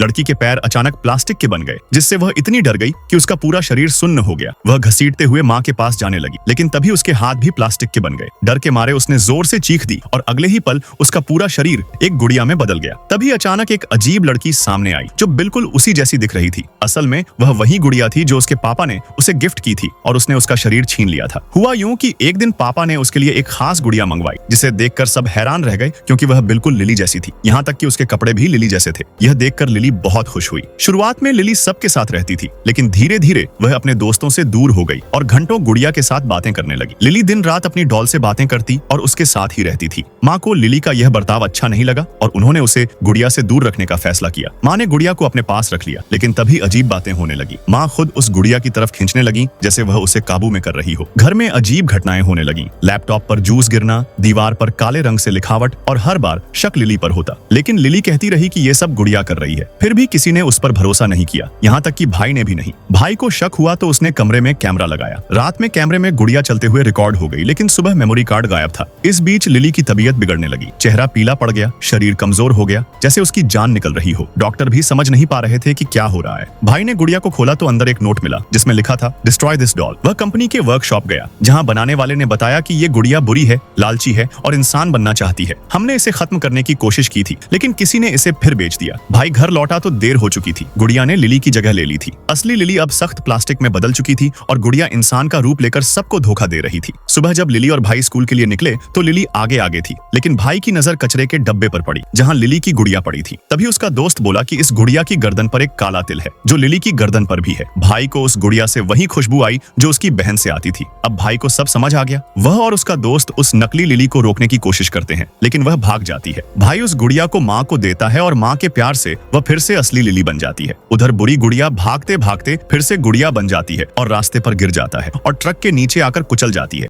लड़की के पैर अचानक प्लास्टिक के बन गए, जिससे वह इतनी डर गई कि उसका पूरा शरीर सुन्न हो गया। वह घसीटते हुए माँ के पास जाने लगी, लेकिन तभी उसके हाथ भी प्लास्टिक के बन गए। डर के मारे उसने जोर से चीख दी और अगले ही पल उसका पूरा शरीर एक गुड़िया में बदल गया। तभी अचानक एक अजीब लड़की सामने आई जो बिल्कुल उसी जैसी दिख रही थी। असल में वह वही गुड़िया थी जो उसके पापा ने उसे गिफ्ट की थी और उसने उसका शरीर छीन लिया था। हुआ यूं कि एक दिन पापा ने उसके लिए एक खास गुड़िया मंगवाई, जिसे देखकर सब हैरान रह गए क्योंकि वह बिल्कुल लिली जैसी थी। यहाँ तक कि उसके कपड़े भी लिली जैसे थे। यह देखकर लिली बहुत खुश हुई। शुरुआत में लिली सबके साथ रहती थी, लेकिन धीरे धीरे वह अपने दोस्तों से दूर हो गई और घंटों गुड़िया के साथ बातें करने लगी। लिली दिन रात अपनी डॉल से बातें करती और उसके साथ ही रहती थी। माँ को लिली का यह बर्ताव अच्छा नहीं लगा और उन्होंने उसे गुड़िया से दूर रखने का फैसला किया। माँ ने गुड़िया को अपने पास रख लिया, लेकिन तभी अजीब बातें होने लगी। माँ खुद उस गुड़िया की तरफ खींचने लगी जैसे वह उसे काबू में कर रही हो। घर में अजीब घटनाएं होने लगी। लैपटॉप पर जूस गिरना, दीवार पर काले रंग से लिखावट और हर बार शक लिली पर होता। लेकिन लिली कहती रही कि ये सब गुड़िया कर रही है। फिर भी किसी ने उस पर भरोसा नहीं किया, यहाँ तक कि भाई ने भी नहीं। भाई को शक हुआ तो उसने कमरे में कैमरा लगाया। रात में कैमरे में गुड़िया चलते हुए रिकॉर्ड हो गई, लेकिन सुबह मेमोरी कार्ड गायब था। इस बीच लिली की तबीयत बिगड़ने लगी। चेहरा पीला पड़ गया, शरीर कमजोर हो गया, जैसे उसकी जान निकल रही हो। डॉक्टर भी समझ नहीं पा रहे थे कि क्या हो रहा है। भाई ने गुड़िया को खोला तो अंदर एक नोट मिला जिसमें लिखा था, डिस्ट्रॉय दिस डॉल। वह कंपनी के वर्कशॉप गया, जहाँ बनाने वाले ने बताया कि ये गुड़िया बुरी है, लालची है और इंसान बनना चाहती है। हमने इसे खत्म करने की कोशिश की थी, लेकिन किसी ने इसे फिर बेच दिया। भाई घर लौटा तो देर हो चुकी थी। गुड़िया ने लिली की जगह ले ली थी। असली लिली अब सख्त प्लास्टिक में बदल चुकी थी और गुड़िया इंसान का रूप लेकर सबको धोखा दे रही थी। सुबह जब लिली और भाई स्कूल के लिए निकले तो लिली आगे आगे थी, लेकिन भाई की नजर कचरे के डब्बे पर पड़ी जहाँ लिली की गुड़िया पड़ी थी। तभी उसका दोस्त बोला कि इस गुड़िया की गर्दन पर एक काला तिल है जो लिली की गर्दन पर भी है। भाई को उस गुड़िया से वही खुशबू आई जो उसकी बहन से आती थी। अब भाई को सब समझ आ गया। वह और उसका दोस्त उस नकली लिली को रोकने की कोशिश करते हैं, लेकिन वह भाग जाती है। भाई उस गुड़िया को माँ को देता है और माँ के प्यार से वह फिर से असली लिली बन जाती है। उधर बुरी गुड़िया भागते भागते फिर से गुड़िया बन जाती है और रास्ते पर गिर जाता है और ट्रक के नीचे आकर कुचल जाती है।